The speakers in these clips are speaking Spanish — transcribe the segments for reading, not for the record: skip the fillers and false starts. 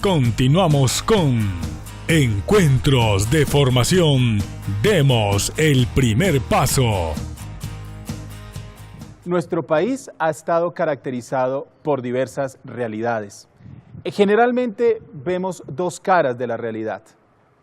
Continuamos con Encuentros de Formación. Demos el primer paso. Nuestro país ha estado caracterizado por diversas realidades. Generalmente vemos dos caras de la realidad.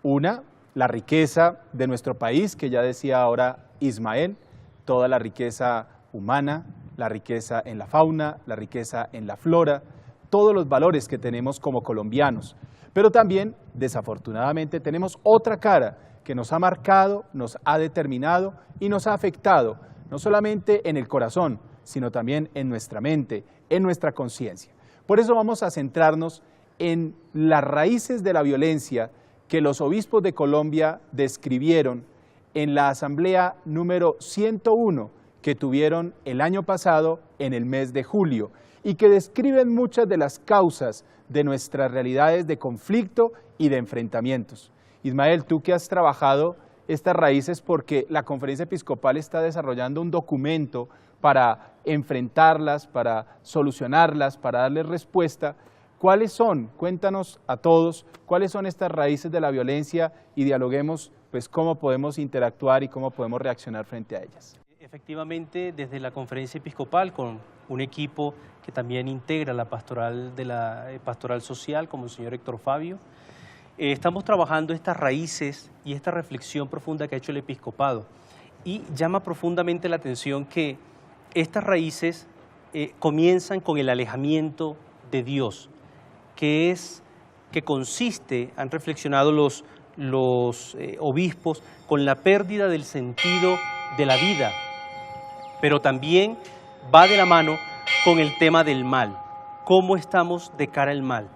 Una, la riqueza de nuestro país, que ya decía ahora Ismael, toda la riqueza humana, la riqueza en la fauna, la riqueza en la flora, todos los valores que tenemos como colombianos. Pero también, desafortunadamente, tenemos otra cara que nos ha marcado, nos ha determinado y nos ha afectado, no solamente en el corazón, sino también en nuestra mente, en nuestra conciencia. Por eso vamos a centrarnos en las raíces de la violencia que los obispos de Colombia describieron en la asamblea número 101 que tuvieron el año pasado en el mes de julio y que describen muchas de las causas de nuestras realidades de conflicto y de enfrentamientos. Ismael, tú que has trabajado estas raíces porque la Conferencia Episcopal está desarrollando un documento para enfrentarlas, para solucionarlas, para darles respuesta. ¿Cuáles son? Cuéntanos a todos, ¿cuáles son estas raíces de la violencia? Y dialoguemos pues cómo podemos interactuar y cómo podemos reaccionar frente a ellas. Efectivamente, desde la Conferencia Episcopal, con un equipo que también integra la pastoral social, como el señor Héctor Fabio, estamos trabajando estas raíces y esta reflexión profunda que ha hecho el episcopado. Y llama profundamente la atención que estas raíces comienzan con el alejamiento de Dios, que consiste, han reflexionado los obispos, con la pérdida del sentido de la vida, pero también va de la mano con el tema del mal, cómo estamos de cara al mal.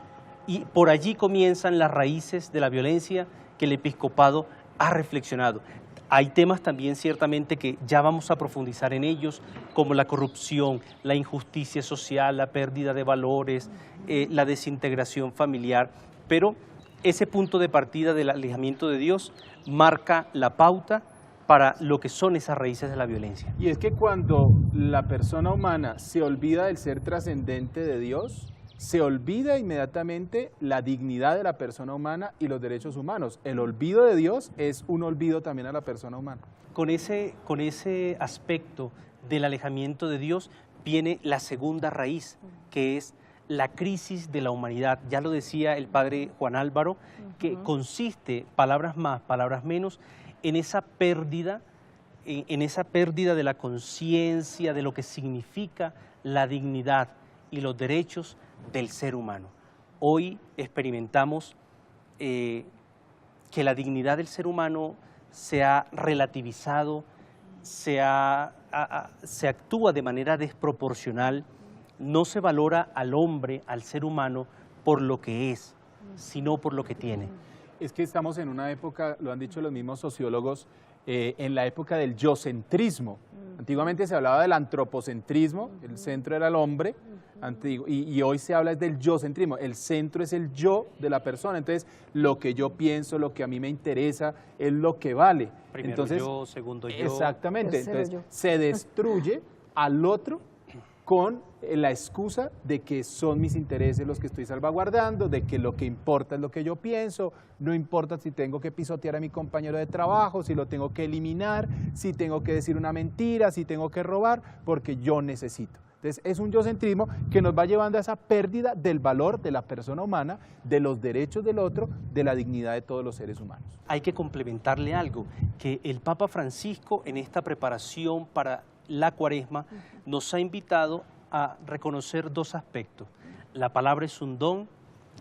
Y por allí comienzan las raíces de la violencia que el episcopado ha reflexionado. Hay temas también ciertamente que ya vamos a profundizar en ellos, como la corrupción, la injusticia social, la pérdida de valores, la desintegración familiar, pero ese punto de partida del alejamiento de Dios marca la pauta para lo que son esas raíces de la violencia. Y es que cuando la persona humana se olvida del ser trascendente de Dios, se olvida inmediatamente la dignidad de la persona humana y los derechos humanos. El olvido de Dios es un olvido también a la persona humana. Con ese aspecto del alejamiento de Dios viene la segunda raíz, que es la crisis de la humanidad. Ya lo decía el padre Juan Álvaro, que consiste, palabras más, palabras menos, en esa pérdida de la conciencia, de lo que significa la dignidad y los derechos del ser humano. Hoy experimentamos que la dignidad del ser humano se ha relativizado, se actúa de manera desproporcional, no se valora al hombre, al ser humano, por lo que es, sino por lo que tiene. Es que estamos en una época, lo han dicho los mismos sociólogos, en la época del yocentrismo. Antiguamente se hablaba del antropocentrismo, el centro era el hombre, y hoy se habla del yocentrismo, el centro es el yo de la persona, entonces lo que yo pienso, lo que a mí me interesa es lo que vale. Primero entonces, yo, segundo yo. Exactamente, entonces se destruye al otro con la excusa de que son mis intereses los que estoy salvaguardando, de que lo que importa es lo que yo pienso, no importa si tengo que pisotear a mi compañero de trabajo, si lo tengo que eliminar, si tengo que decir una mentira, si tengo que robar, porque yo necesito. Entonces es un yocentrismo que nos va llevando a esa pérdida del valor de la persona humana, de los derechos del otro, de la dignidad de todos los seres humanos. Hay que complementarle algo, que el Papa Francisco en esta preparación para la Cuaresma nos ha invitado a reconocer dos aspectos. La palabra es un don,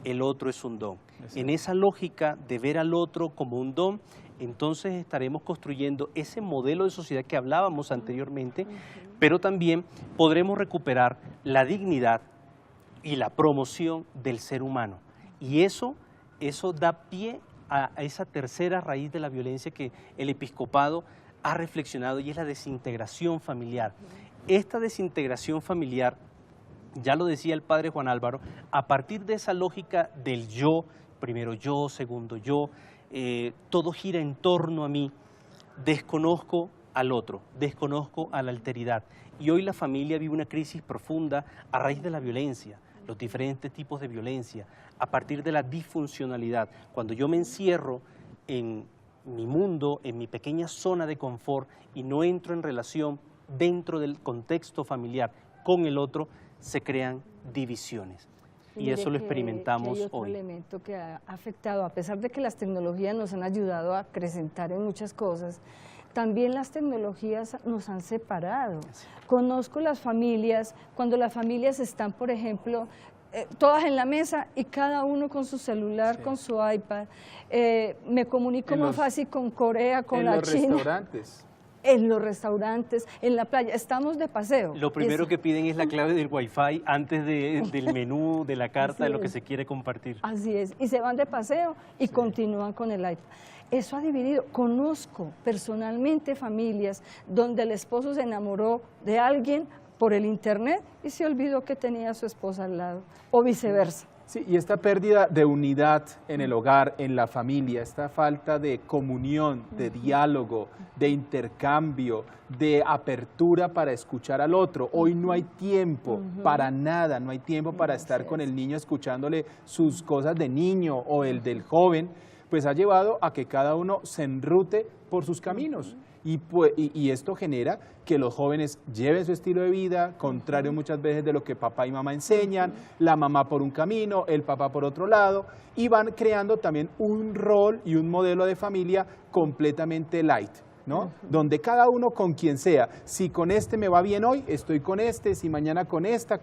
el otro es un don. En esa lógica de ver al otro como un don, entonces estaremos construyendo ese modelo de sociedad que hablábamos anteriormente, pero también podremos recuperar la dignidad y la promoción del ser humano. Y eso da pie a esa tercera raíz de la violencia que el episcopado ha reflexionado, y es la desintegración familiar. Esta desintegración familiar, ya lo decía el padre Juan Álvaro, a partir de esa lógica del yo, primero yo, segundo yo, todo gira en torno a mí, desconozco al otro, desconozco a la alteridad. Y hoy la familia vive una crisis profunda a raíz de la violencia. los diferentes tipos de violencia, a partir de la disfuncionalidad. Cuando yo me encierro en mi mundo, en mi pequeña zona de confort y no entro en relación dentro del contexto familiar con el otro, se crean divisiones. Y eso lo experimentamos hay otro hoy. elemento que ha afectado, a pesar de que las tecnologías nos han ayudado a acrecentar en muchas cosas, también las tecnologías nos han separado. Conozco las familias, cuando las familias están, por ejemplo, todas en la mesa y cada uno con su celular, con su iPad. Me comunico más fácil con Corea, con la China. En los restaurantes. En los restaurantes, en la playa, estamos de paseo. Lo primero que piden es la clave del Wi-Fi antes del menú, de la carta, de lo que se quiere compartir. Así es, y se van de paseo y continúan con el iPad. Eso ha dividido. Conozco personalmente familias donde el esposo se enamoró de alguien por el internet y se olvidó que tenía a su esposa al lado, o viceversa. Sí, y esta pérdida de unidad en el hogar, en la familia, esta falta de comunión, de diálogo, de intercambio, de apertura para escuchar al otro. Hoy no hay tiempo para nada, no hay tiempo para estar con el niño escuchándole sus cosas de niño o el del joven, pues ha llevado a que cada uno se enrute por sus caminos. Y esto genera que los jóvenes lleven su estilo de vida, contrario muchas veces de lo que papá y mamá enseñan, la mamá por un camino, el papá por otro lado, y van creando también un rol y un modelo de familia completamente light, ¿no? Donde cada uno con quien sea, si con este me va bien hoy, estoy con este, si mañana con esta,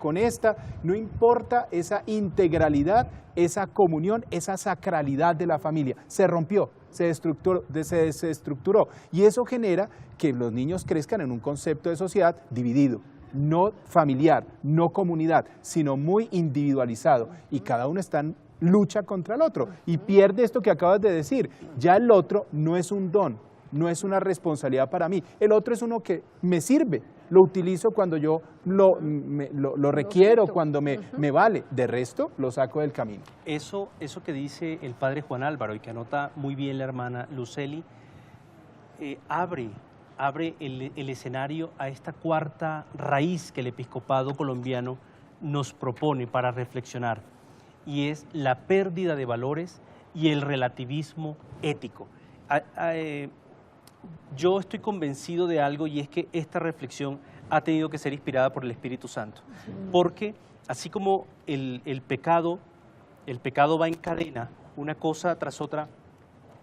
no importa esa integralidad, esa comunión, esa sacralidad de la familia, se rompió. Se desestructuró y eso genera que los niños crezcan en un concepto de sociedad dividido, no familiar, no comunidad, sino muy individualizado y cada uno está en lucha contra el otro y pierde esto que acabas de decir, ya el otro no es un don, no es una responsabilidad para mí, el otro es uno que me sirve, lo utilizo cuando yo lo requiero, cuando me vale, de resto lo saco del camino. Eso que dice el padre Juan Álvaro y que anota muy bien la hermana Luceli, abre el escenario a esta cuarta raíz que el episcopado colombiano nos propone para reflexionar, y es la pérdida de valores y el relativismo ético. Yo estoy convencido de algo y es que esta reflexión ha tenido que ser inspirada por el Espíritu Santo, porque así como el pecado va en cadena, una cosa tras otra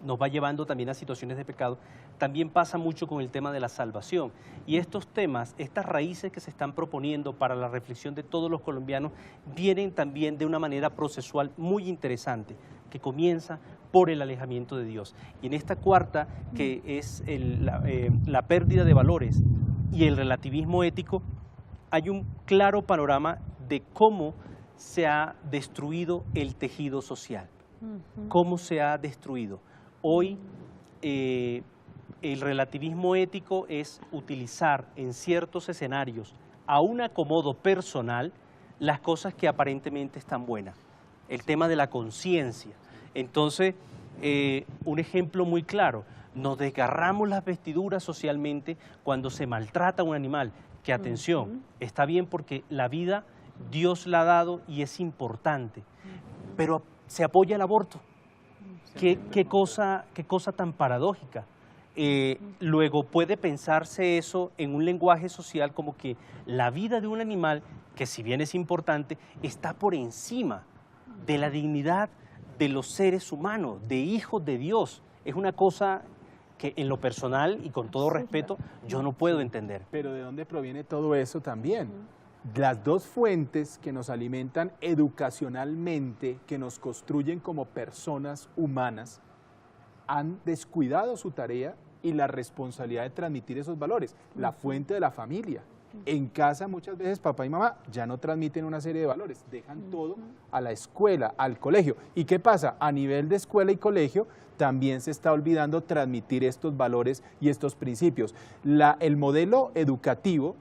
nos va llevando también a situaciones de pecado, también pasa mucho con el tema de la salvación. Y estos temas, estas raíces que se están proponiendo para la reflexión de todos los colombianos, vienen también de una manera procesual muy interesante, que comienza por el alejamiento de Dios. Y en esta cuarta, que es la pérdida de valores y el relativismo ético, hay un claro panorama de cómo se ha destruido el tejido social, cómo se ha destruido. Hoy el relativismo ético es utilizar en ciertos escenarios, a un acomodo personal, las cosas que aparentemente están buenas. El tema de la conciencia. Entonces, un ejemplo muy claro, nos desgarramos las vestiduras socialmente cuando se maltrata a un animal, que atención, está bien porque la vida Dios la ha dado y es importante, pero se apoya el aborto. Qué cosa tan paradójica. Luego puede pensarse eso en un lenguaje social como que la vida de un animal, que si bien es importante, está por encima de la dignidad de los seres humanos, de hijos de Dios. Es una cosa que en lo personal y con todo respeto yo no puedo entender. Pero ¿de dónde proviene todo eso también? Las dos fuentes que nos alimentan educacionalmente, que nos construyen como personas humanas, han descuidado su tarea y la responsabilidad de transmitir esos valores. La fuente de la familia. En casa muchas veces papá y mamá ya no transmiten una serie de valores, dejan todo a la escuela, al colegio. ¿Y qué pasa? A nivel de escuela y colegio también se está olvidando transmitir estos valores y estos principios. El modelo educativo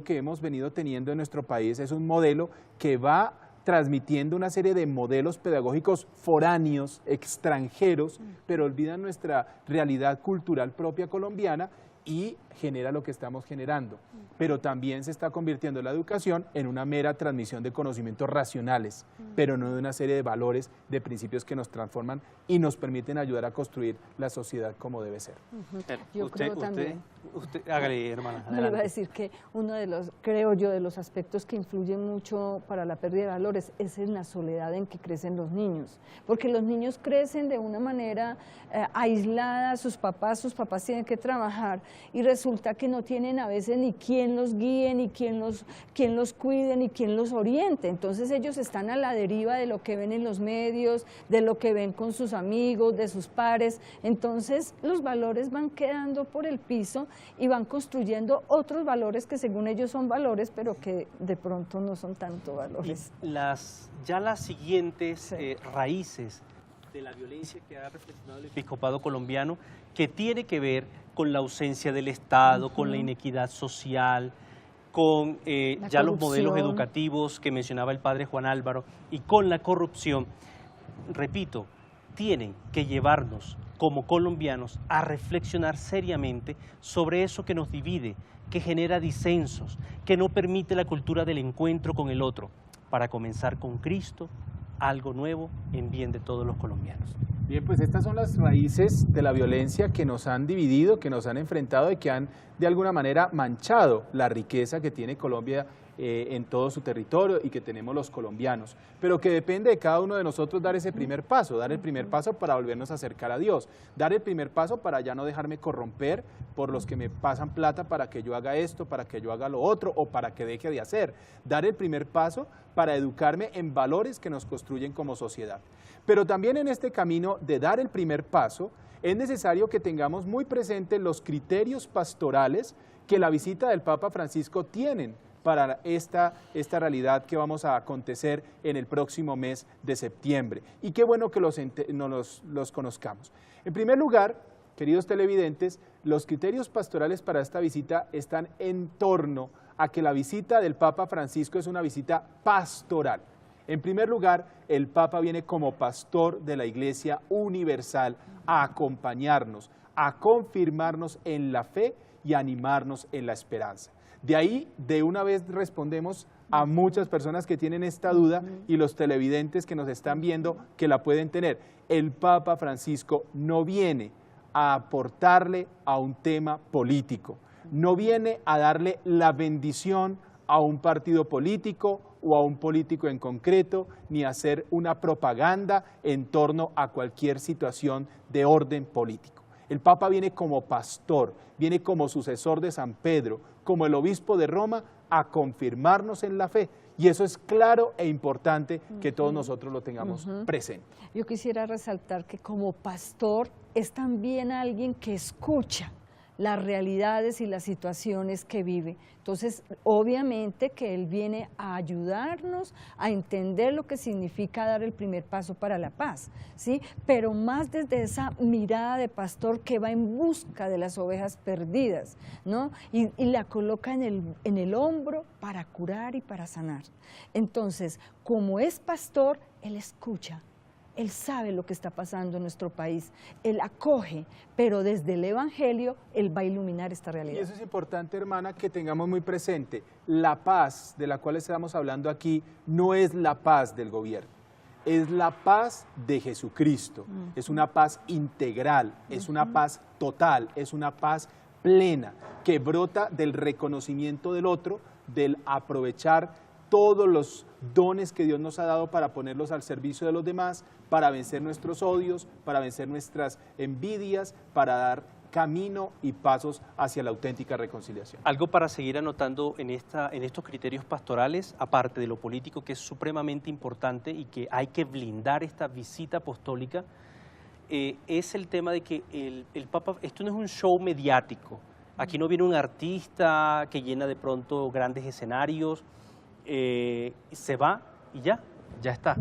que hemos venido teniendo en nuestro país es un modelo que va transmitiendo una serie de modelos pedagógicos foráneos, extranjeros, pero olvidan nuestra realidad cultural propia colombiana y genera lo que estamos generando. Pero también se está convirtiendo la educación en una mera transmisión de conocimientos racionales, pero no de una serie de valores, de principios que nos transforman y nos permiten ayudar a construir la sociedad como debe ser. Yo creo también. Usted, hágale, hermana. No, le iba a decir que uno de los, creo yo, de los aspectos que influyen mucho para la pérdida de valores es en la soledad en que crecen los niños, porque los niños crecen de una manera aislada, sus papás tienen que trabajar y resulta que no tienen a veces ni quién los guíe, ni quién los cuide, ni quién los oriente. Entonces ellos están a la deriva de lo que ven en los medios, de lo que ven con sus amigos, de sus pares. Entonces los valores van quedando por el piso y van construyendo otros valores que según ellos son valores, pero que de pronto no son tanto valores. Y las siguientes raíces de la violencia que ha reflexionado el episcopado colombiano, que tiene que ver con la ausencia del Estado, con la inequidad social, con ya los modelos educativos que mencionaba el padre Juan Álvaro y con la corrupción, repito, tienen que llevarnos como colombianos a reflexionar seriamente sobre eso que nos divide, que genera disensos, que no permite la cultura del encuentro con el otro, para comenzar con Cristo, algo nuevo en bien de todos los colombianos. Bien, pues estas son las raíces de la violencia que nos han dividido, que nos han enfrentado y que han de alguna manera manchado la riqueza que tiene Colombia en todo su territorio y que tenemos los colombianos, pero que depende de cada uno de nosotros dar ese primer paso, dar el primer paso para volvernos a acercar a Dios, dar el primer paso para ya no dejarme corromper por los que me pasan plata para que yo haga esto, para que yo haga lo otro o para que deje de hacer, dar el primer paso para educarme en valores que nos construyen como sociedad. Pero también en este camino de dar el primer paso es necesario que tengamos muy presentes los criterios pastorales que la visita del Papa Francisco tienen para esta realidad que vamos a acontecer en el próximo mes de septiembre. Y qué bueno que los conozcamos. En primer lugar, queridos televidentes, los criterios pastorales para esta visita están en torno a que la visita del Papa Francisco es una visita pastoral. En primer lugar, el Papa viene como pastor de la Iglesia universal a acompañarnos, a confirmarnos en la fe y a animarnos en la esperanza. De ahí, de una vez respondemos a muchas personas que tienen esta duda y los televidentes que nos están viendo que la pueden tener. El Papa Francisco no viene a aportarle a un tema político, no viene a darle la bendición a un partido político o a un político en concreto, ni a hacer una propaganda en torno a cualquier situación de orden político. El Papa viene como pastor, viene como sucesor de San Pedro, como el obispo de Roma, a confirmarnos en la fe. Y eso es claro e importante que todos nosotros lo tengamos presente. Yo quisiera resaltar que como pastor es también alguien que escucha las realidades y las situaciones que vive. Entonces, obviamente que él viene a ayudarnos a entender lo que significa dar el primer paso para la paz, ¿sí? Pero más desde esa mirada de pastor que va en busca de las ovejas perdidas, ¿no? Y la coloca en el hombro para curar y para sanar. Entonces, como es pastor, él escucha. Él sabe lo que está pasando en nuestro país, él acoge, pero desde el Evangelio él va a iluminar esta realidad. Y eso es importante, hermana, que tengamos muy presente. La paz de la cual estamos hablando aquí no es la paz del gobierno, es la paz de Jesucristo, es una paz integral, es una paz total, es una paz plena, que brota del reconocimiento del otro, del aprovechar todos los dones que Dios nos ha dado para ponerlos al servicio de los demás, para vencer nuestros odios, para vencer nuestras envidias, para dar camino y pasos hacia la auténtica reconciliación. Algo para seguir anotando en estos criterios pastorales, aparte de lo político, que es supremamente importante y que hay que blindar esta visita apostólica, es el tema de que el Papa, esto no es un show mediático, aquí no viene un artista que llena de pronto grandes escenarios, se va y ya está.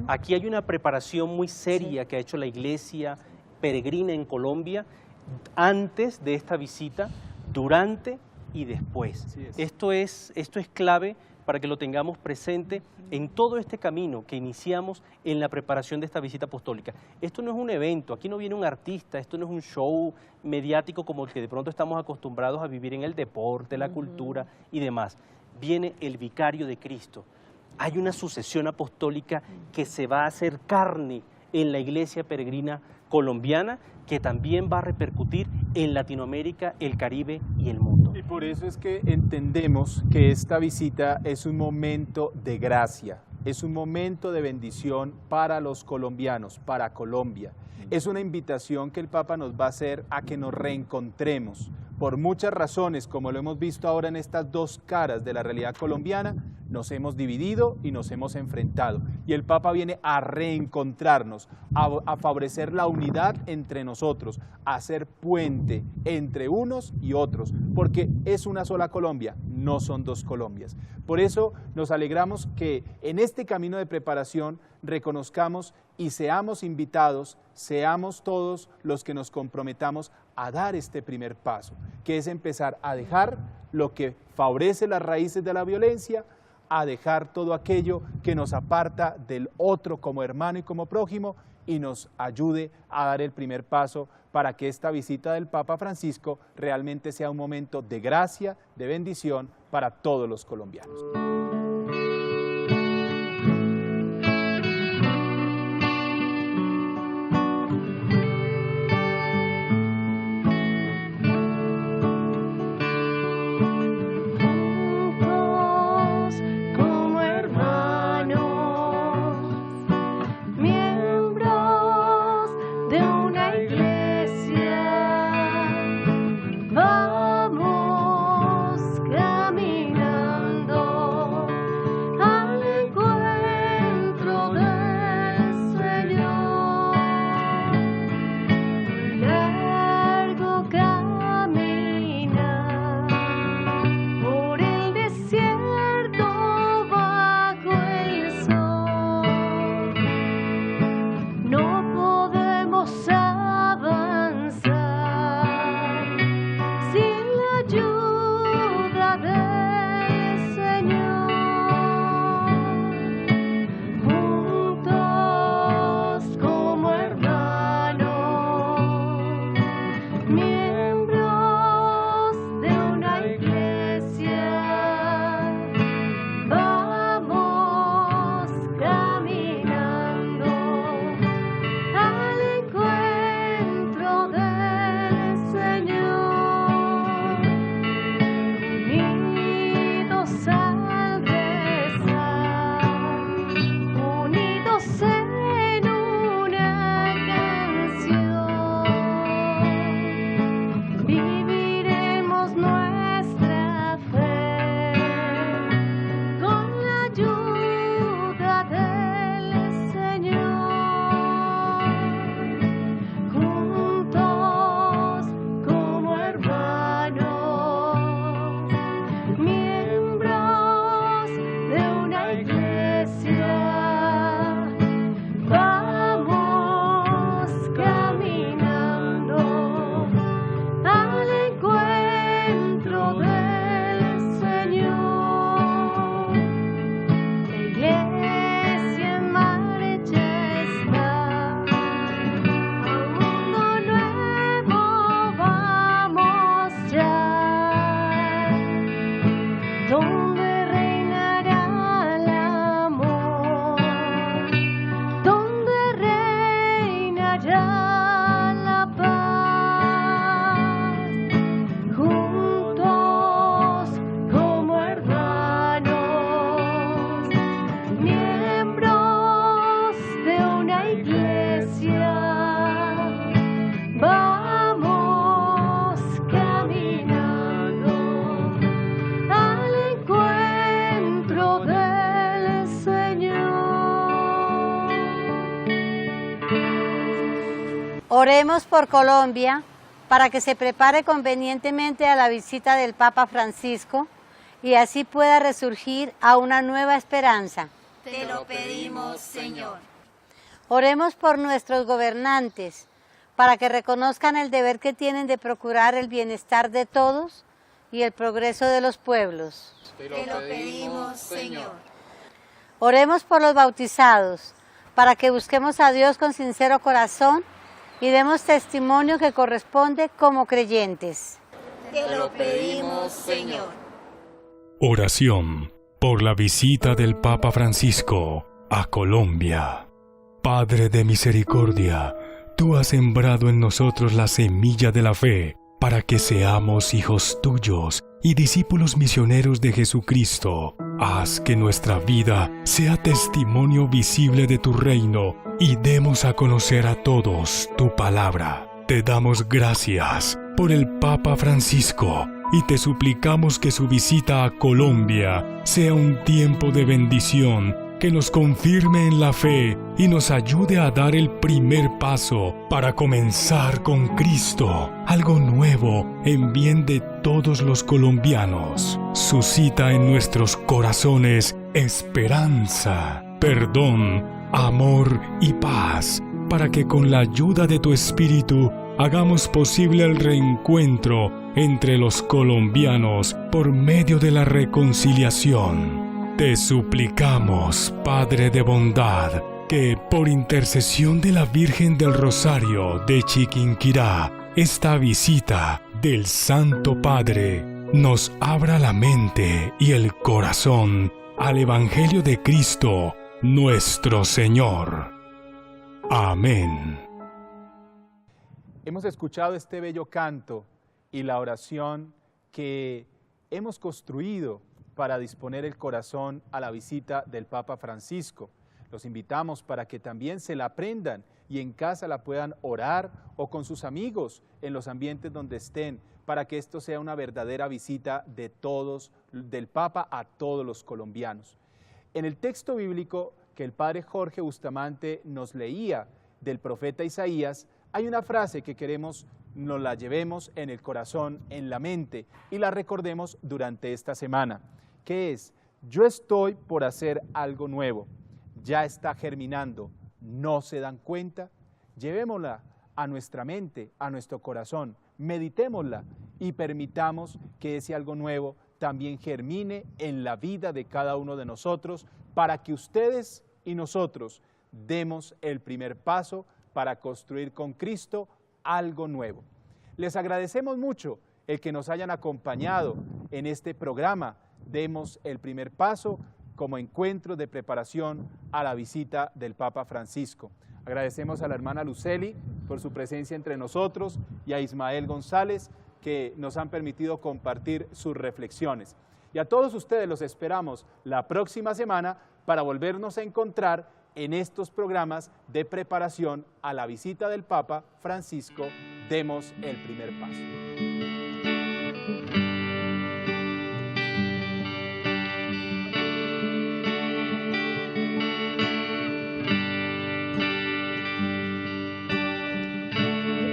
Aquí hay una preparación muy seria que ha hecho la Iglesia peregrina en Colombia antes de esta visita, durante y después. Esto es clave para que lo tengamos presente en todo este camino que iniciamos en la preparación de esta visita apostólica. Esto no es un evento, aquí no viene un artista, esto no es un show mediático como el que de pronto estamos acostumbrados a vivir en el deporte, la cultura y demás. Viene el vicario de Cristo. Hay una sucesión apostólica que se va a hacer carne en la iglesia peregrina colombiana, que también va a repercutir en Latinoamérica, el Caribe y el mundo. Y por eso es que entendemos que esta visita es un momento de gracia, es un momento de bendición para los colombianos, para Colombia. Es una invitación que el Papa nos va a hacer a que nos reencontremos. Por muchas razones, como lo hemos visto ahora en estas dos caras de la realidad colombiana, nos hemos dividido y nos hemos enfrentado. Y el Papa viene a reencontrarnos, a favorecer la unidad entre nosotros, a hacer puente entre unos y otros, porque es una sola Colombia, no son dos Colombias. Por eso nos alegramos que en este camino de preparación reconozcamos y seamos invitados, seamos todos los que nos comprometamos a dar este primer paso, que es empezar a dejar lo que favorece las raíces de la violencia, a dejar todo aquello que nos aparta del otro como hermano y como prójimo y nos ayude a dar el primer paso para que esta visita del Papa Francisco realmente sea un momento de gracia, de bendición para todos los colombianos. Oremos por Colombia para que se prepare convenientemente a la visita del Papa Francisco y así pueda resurgir a una nueva esperanza. Te lo pedimos, Señor. Oremos por nuestros gobernantes para que reconozcan el deber que tienen de procurar el bienestar de todos y el progreso de los pueblos. Te lo pedimos, Señor. Oremos por los bautizados, para que busquemos a Dios con sincero corazón y demos testimonio que corresponde como creyentes. Te lo pedimos, Señor. Oración por la visita del Papa Francisco a Colombia. Padre de misericordia, tú has sembrado en nosotros la semilla de la fe para que seamos hijos tuyos y discípulos misioneros de Jesucristo. Haz que nuestra vida sea testimonio visible de tu reino y demos a conocer a todos tu palabra. Te damos gracias por el Papa Francisco y te suplicamos que su visita a Colombia sea un tiempo de bendición que nos confirme en la fe y nos ayude a dar el primer paso para comenzar con Cristo, algo nuevo en bien de todos los colombianos. Suscita en nuestros corazones esperanza, perdón, amor y paz, para que con la ayuda de tu Espíritu hagamos posible el reencuentro entre los colombianos por medio de la reconciliación. Te suplicamos, Padre de bondad, que por intercesión de la Virgen del Rosario de Chiquinquirá, esta visita del Santo Padre nos abra la mente y el corazón al Evangelio de Cristo, nuestro Señor. Amén. Hemos escuchado este bello canto y la oración que hemos construido para disponer el corazón a la visita del Papa Francisco. Los invitamos para que también se la aprendan y en casa la puedan orar o con sus amigos en los ambientes donde estén, para que esto sea una verdadera visita de todos, del Papa a todos los colombianos. En el texto bíblico que el padre Jorge Bustamante nos leía del profeta Isaías, hay una frase que queremos nos la llevemos en el corazón, en la mente y la recordemos durante esta semana, que es: yo estoy por hacer algo nuevo, ya está germinando, ¿no se dan cuenta? Llevémosla a nuestra mente, a nuestro corazón, meditémosla y permitamos que ese algo nuevo también germine en la vida de cada uno de nosotros, para que ustedes y nosotros demos el primer paso para construir con Cristo algo nuevo. Les agradecemos mucho el que nos hayan acompañado en este programa. Demos el primer paso como encuentro de preparación a la visita del Papa Francisco. Agradecemos a la hermana Luceli por su presencia entre nosotros y a Ismael González, que nos han permitido compartir sus reflexiones. Y a todos ustedes los esperamos la próxima semana para volvernos a encontrar en estos programas de preparación a la visita del Papa Francisco. Demos el primer paso.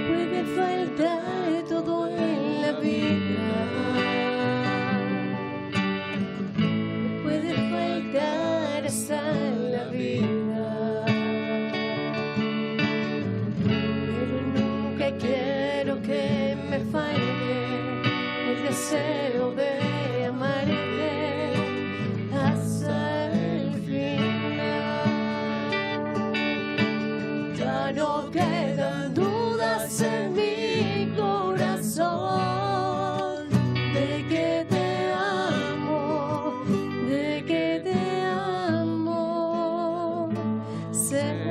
Puede faltar todo en la vida, puede faltar hasta la vida, pero nunca quiero que me falte el deseo de amarte hasta el final. Ya no quedan dudas en mi corazón de que te amo, de que te amo, Señor.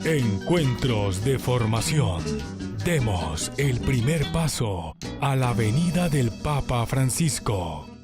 Encuentros de formación. Demos el primer paso a la venida del Papa Francisco.